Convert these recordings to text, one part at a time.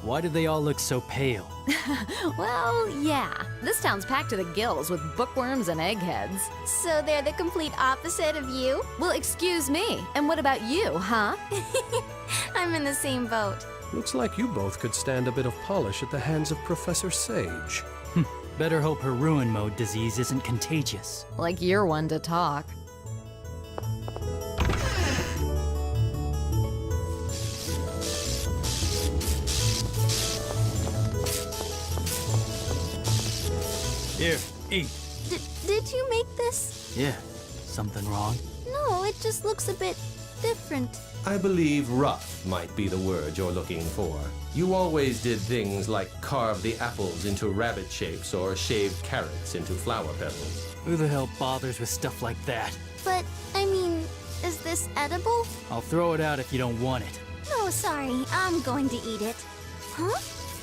Why do they all look so pale? Well, yeah. This town's packed to the gills with bookworms and eggheads. So they're the complete opposite of you? Well, excuse me. And what about you, huh? I'm in the same boat. Looks like you both could stand a bit of polish at the hands of Professor Sage. Better hope her ruin mode disease isn't contagious. Like you're one to talk. Here, eat. Did you make this? Yeah, something wrong? No, it just looks a bit different. I believe rough might be the word you're looking for. You always did things like carve the apples into rabbit shapes or shave carrots into flower petals. Who the hell bothers with stuff like that? But, I mean, is this edible? I'll throw it out if you don't want it. No, sorry, I'm going to eat it. Huh?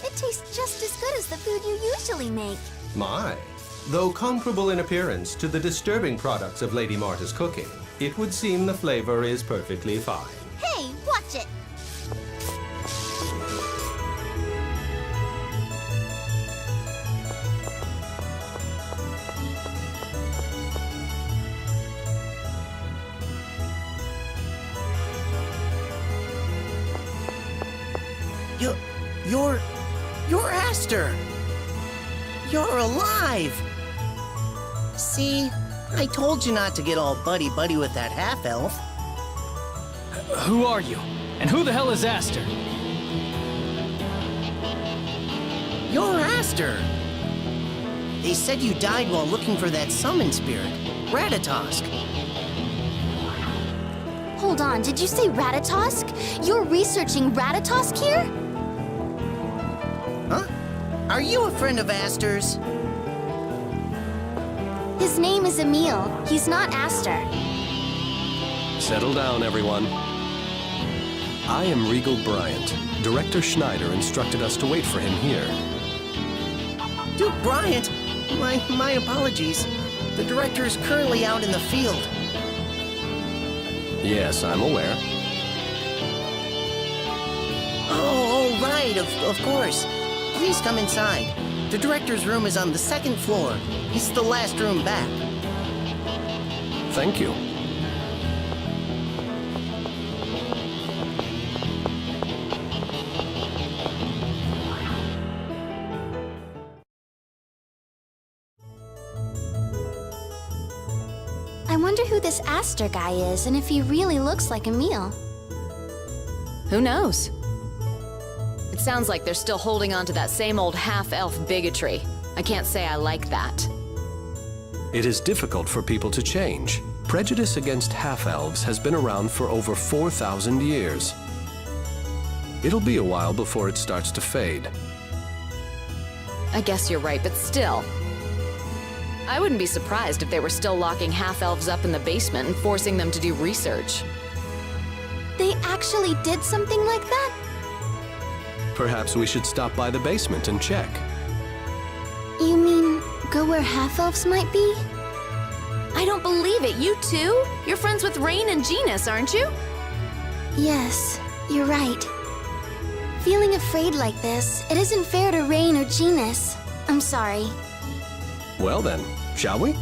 It tastes just as good as the food you usually make. My. Though comparable in appearance to the disturbing products of Lady Marta's cooking, it would seem the flavor is perfectly fine. Hey, watch it! You're Aster! You're alive! See, I told you not to get all buddy-buddy with that half-elf. Who are you? And who the hell is Aster? You're Aster! They said you died while looking for that summon spirit, Ratatosk. Hold on, did you say Ratatosk? You're researching Ratatosk here? Huh? Are you a friend of Aster's? His name is Emil. He's not Aster. Settle down, everyone. I am Regal Bryant. Director Schneider instructed us to wait for him here. Duke Bryant? My apologies. The director is currently out in the field. Yes, I'm aware. Oh, right, of course. Please come inside. The director's room is on the second floor. It's the last room back. Thank you. I wonder who this Aster guy is and if he really looks like Emil. Who knows? It sounds like they're still holding on to that same old half-elf bigotry. I can't say I like that. It is difficult for people to change. Prejudice against half-elves has been around for over 4,000 years. It'll be a while before it starts to fade. I guess you're right, but still. I wouldn't be surprised if they were still locking half-elves up in the basement and forcing them to do research. They actually did something like that? Perhaps we should stop by the basement and check. You mean, go where half-elves might be? I don't believe it, you too? You're friends with Rain and Genus, aren't you? Yes, you're right. Feeling afraid like this, it isn't fair to Rain or Genus. I'm sorry. Well then, shall we?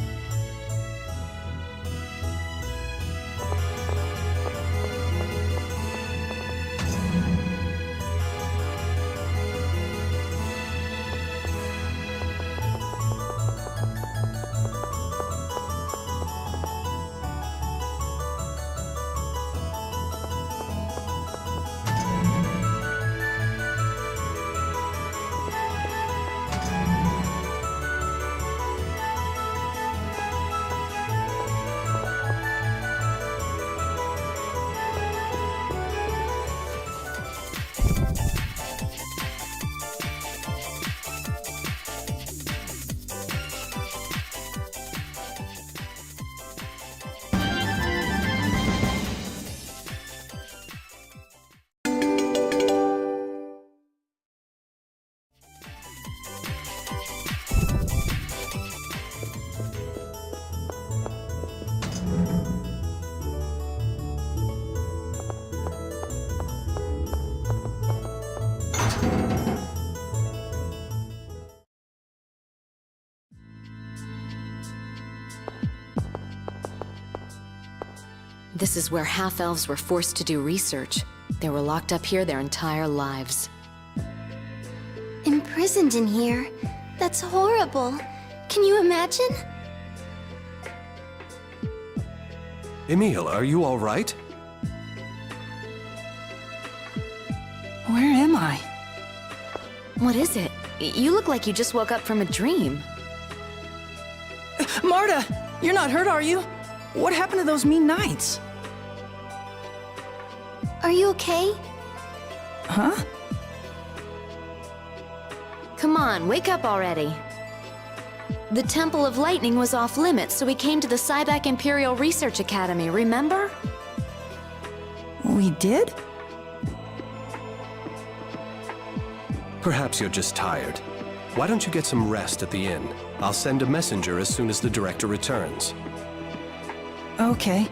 This is where half-elves were forced to do research. They were locked up here their entire lives. Imprisoned in here? That's horrible. Can you imagine? Emil, are you all right? Where am I? What is it? You look like you just woke up from a dream. Marta! You're not hurt, are you? What happened to those mean knights? Are you okay? Huh? Come on, wake up already. The Temple of Lightning was off limits, so we came to the Cybac Imperial Research Academy, remember? We did? Perhaps you're just tired. Why don't you get some rest at the inn? I'll send a messenger as soon as the director returns. Okay.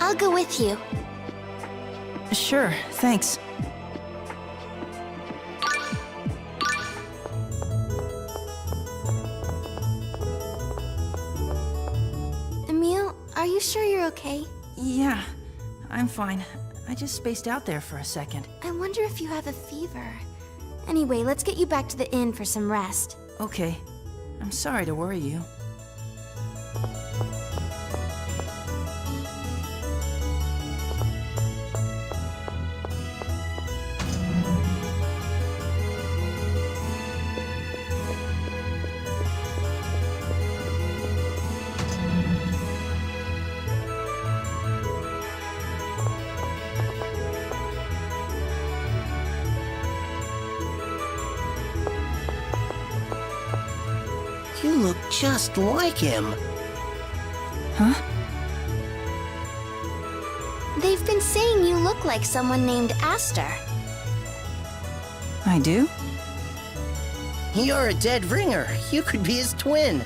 I'll go with you. Sure, thanks. Emil, are you sure you're okay? Yeah, I'm fine. I just spaced out there for a second. I wonder if you have a fever. Anyway, let's get you back to the inn for some rest. Okay. I'm sorry to worry you. You look just like him. Huh? They've been saying you look like someone named Aster. I do? You're a dead ringer. You could be his twin.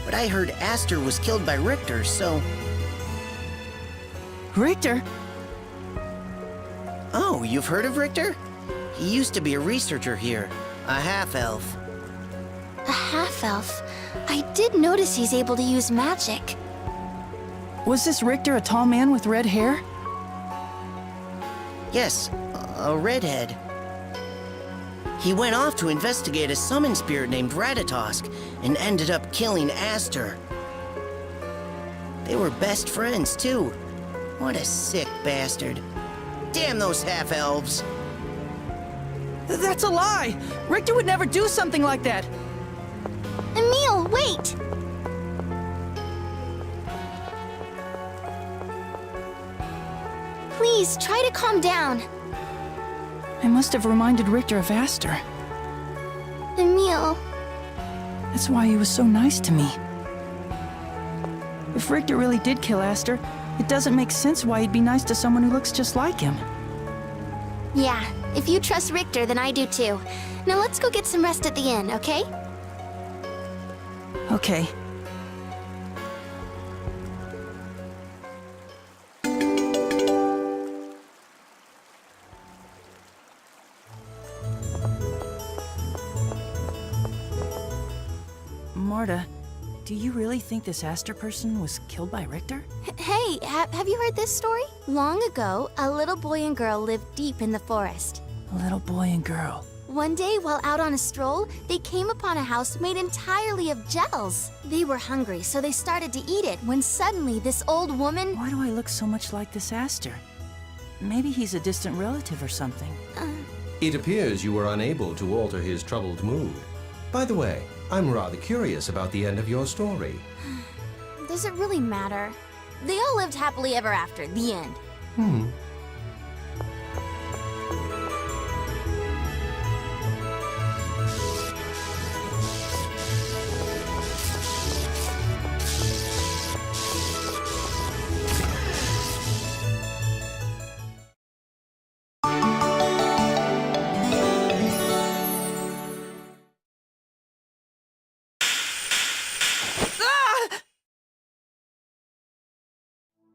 But I heard Aster was killed by Richter, so... Richter? Oh, you've heard of Richter? He used to be a researcher here, a half-elf. A half-elf. I did notice he's able to use magic. Was this Richter a tall man with red hair? Yes, a redhead. He went off to investigate a summon spirit named Ratatosk and ended up killing Aster. They were best friends, too. What a sick bastard. Damn those half-elves! That's a lie! Richter would never do something like that! Emil, wait! Please, try to calm down. I must have reminded Richter of Aster. Emil, That's why he was so nice to me. If Richter really did kill Aster, it doesn't make sense why he'd be nice to someone who looks just like him. yeah, if you trust Richter, then I do too. Now let's go get some rest at the inn, okay? Okay. Marta, do you really think this Aster person was killed by Richter? Hey, have you heard this story? Long ago, a little boy and girl lived deep in the forest. A little boy and girl. One day, while out on a stroll, they came upon a house made entirely of gels. They were hungry, so they started to eat it when suddenly this old woman... Why do I look so much like this Aster? Maybe he's a distant relative or something. It appears you were unable to alter his troubled mood. By the way, I'm rather curious about the end of your story. Does it really matter? They all lived happily ever after, the end.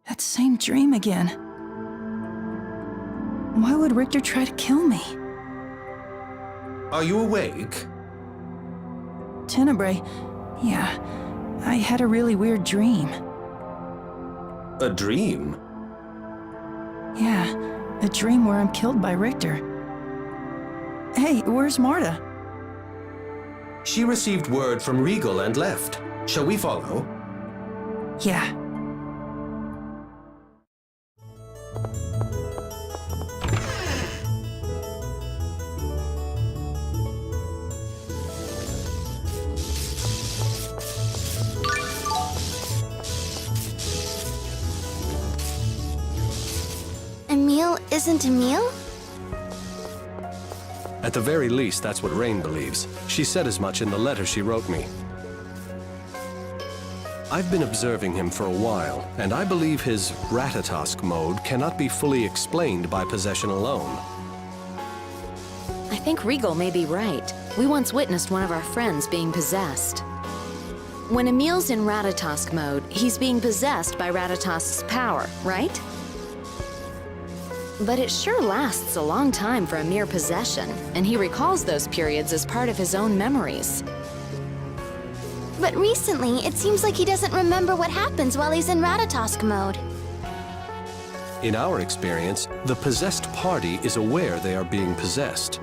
That same dream again. Why would Richter try to kill me? Are you awake? Tenebrae, yeah, I had a really weird dream. A dream? Yeah, a dream where I'm killed by Richter. Hey, where's Marta? She received word from Regal and left. Shall we follow? Yeah. Emil isn't Emil? At the very least, that's what Rain believes. She said as much in the letter she wrote me. I've been observing him for a while, and I believe his Ratatosk mode cannot be fully explained by possession alone. I think Regal may be right. We once witnessed one of our friends being possessed. When Emil's in Ratatosk mode, he's being possessed by Ratatosk's power, right? But it sure lasts a long time for a mere possession, and he recalls those periods as part of his own memories. But recently, it seems like he doesn't remember what happens while he's in Ratatosk mode. In our experience, the possessed party is aware they are being possessed.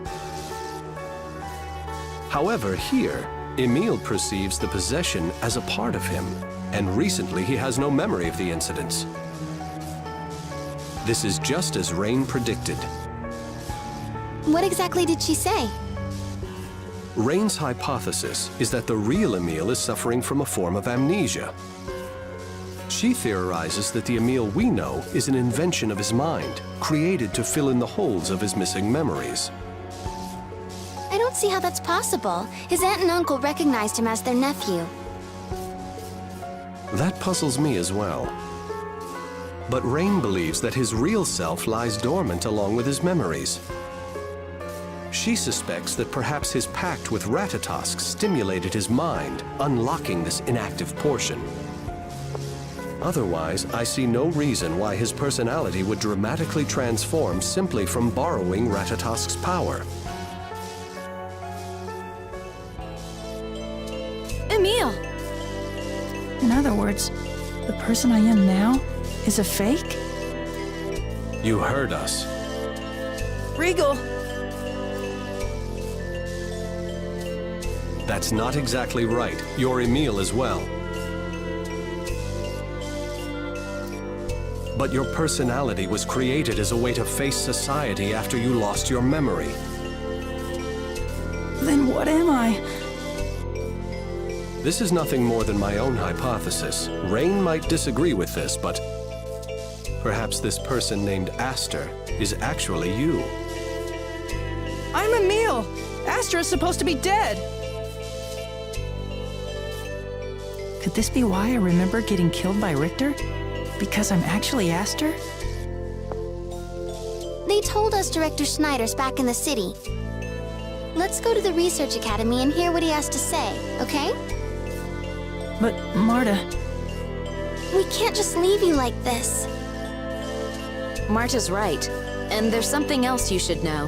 However, here, Emil perceives the possession as a part of him, and recently he has no memory of the incidents. This is just as Rain predicted. What exactly did she say? Rain's hypothesis is that the real Emil is suffering from a form of amnesia. She theorizes that the Emil we know is an invention of his mind, created to fill in the holes of his missing memories. I don't see how that's possible. His aunt and uncle recognized him as their nephew. That puzzles me as well. But Rain believes that his real self lies dormant along with his memories. She suspects that perhaps his pact with Ratatosk stimulated his mind, unlocking this inactive portion. Otherwise, I see no reason why his personality would dramatically transform simply from borrowing Ratatosk's power. Emil! In other words, the person I am now is a fake? You heard us. Regal! That's not exactly right. You're Emil as well. But your personality was created as a way to face society after you lost your memory. Then what am I? This is nothing more than my own hypothesis. Rain might disagree with this, but perhaps this person named Aster is actually you. I'm Emil! Astra is supposed to be dead! Could this be why I remember getting killed by Richter? Because I'm actually Aster? They told us Director Schneider's back in the city. Let's go to the Research Academy and hear what he has to say, okay? But, Marta... We can't just leave you like this. Marta's right. And there's something else you should know.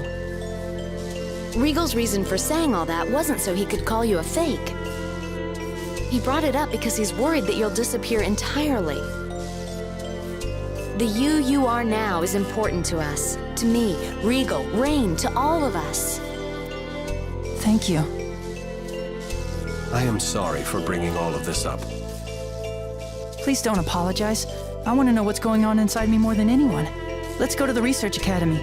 Regal's reason for saying all that wasn't so he could call you a fake. He brought it up because he's worried that you'll disappear entirely. The you are now is important to us. To me, Regal, Rain, to all of us. Thank you. I am sorry for bringing all of this up. Please don't apologize. I want to know what's going on inside me more than anyone. Let's go to the Research Academy.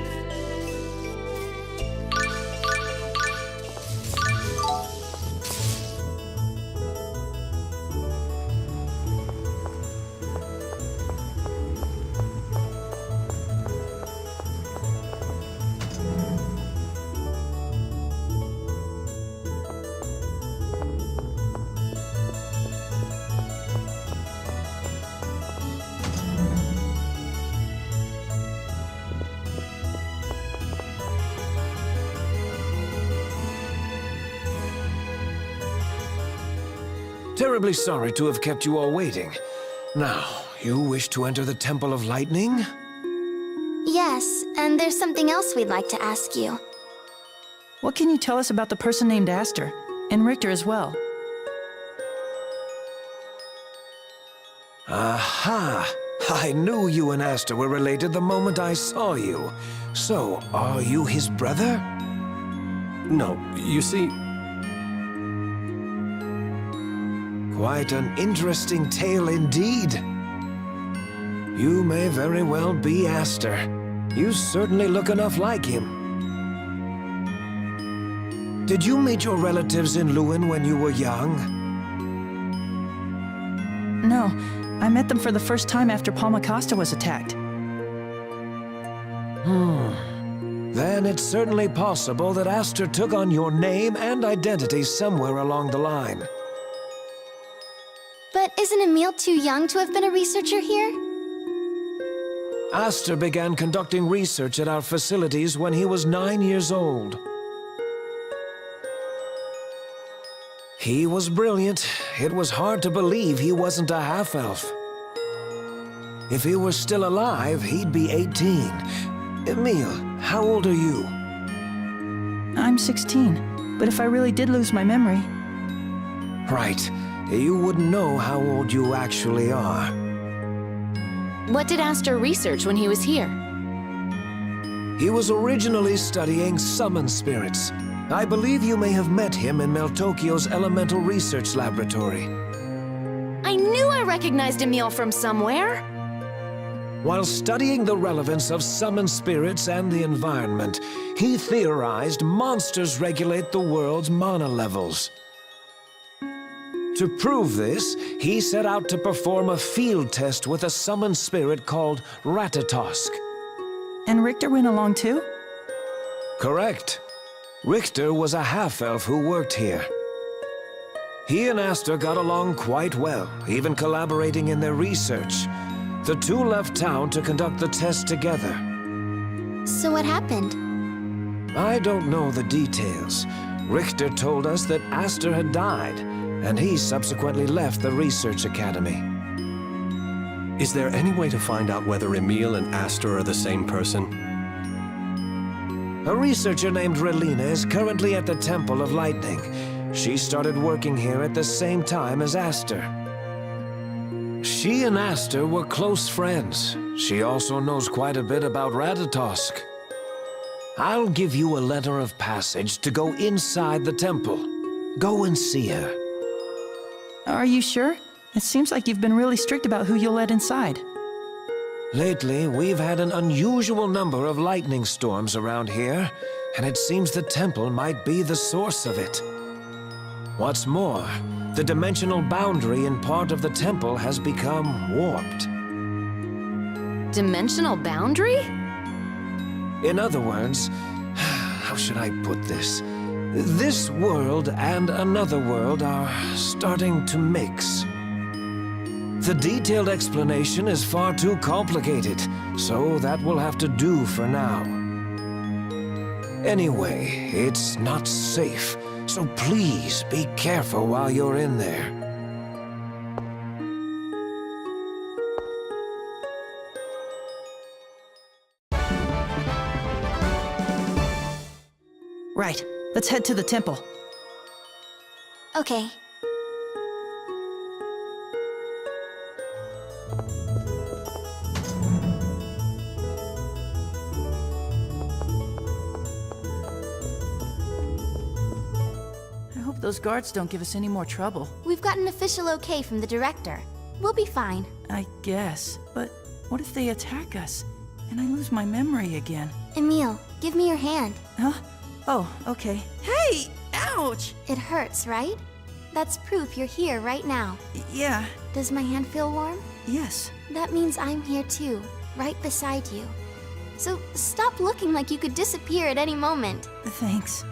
Terribly sorry to have kept you all waiting. Now, you wish to enter the Temple of Lightning? Yes, and there's something else we'd like to ask you. What can you tell us about the person named Aster? And Richter as well? Aha! I knew you and Aster were related the moment I saw you. So, are you his brother? No, you see, Quite an interesting tale indeed. You may very well be Aster. You certainly look enough like him. Did you meet your relatives in Lewin when you were young? No, I met them for the first time after Palmacosta was attacked. Then it's certainly possible that Aster took on your name and identity somewhere along the line. But isn't Emil too young to have been a researcher here? Aster began conducting research at our facilities when he was 9 years old. He was brilliant. It was hard to believe he wasn't a half-elf. If he were still alive, he'd be 18. Emil, how old are you? I'm 16, but if I really did lose my memory... Right. You wouldn't know how old you actually are. What did Aster research when he was here? He was originally studying summon spirits. I believe you may have met him in Meltokyo's Elemental Research Laboratory. I knew I recognized Emil from somewhere! While studying the relevance of summoned spirits and the environment, he theorized monsters regulate the world's mana levels. To prove this, he set out to perform a field test with a summoned spirit called Ratatosk. And Richter went along too? Correct. Richter was a half-elf who worked here. He and Aster got along quite well, even collaborating in their research. The two left town to conduct the test together. So what happened? I don't know the details. Richter told us that Aster had died, and he subsequently left the research academy. is there any way to find out whether Emil and Aster are the same person? A researcher named Relina is currently at the Temple of Lightning. She started working here at the same time as Aster. She and Aster were close friends. She also knows quite a bit about Ratatosk. I'll give you a letter of passage to go inside the temple. Go and see her. Are you sure? It seems like you've been really strict about who you'll let inside. Lately, we've had an unusual number of lightning storms around here, and it seems the temple might be the source of it. What's more, the dimensional boundary in part of the temple has become warped. Dimensional boundary? In other words, how should I put this? This world and another world are starting to mix. The detailed explanation is far too complicated, so that will have to do for now. Anyway, it's not safe, so please be careful while you're in there. Right. Let's head to the temple. Okay. I hope those guards don't give us any more trouble. We've got an official okay from the director. We'll be fine. I guess. But what if they attack us? And I lose my memory again? Emil, give me your hand. Huh? Oh, okay. Hey! Ouch! It hurts, right? That's proof you're here right now. Yeah. Does my hand feel warm? Yes. That means I'm here too, right beside you. So stop looking like you could disappear at any moment. Thanks.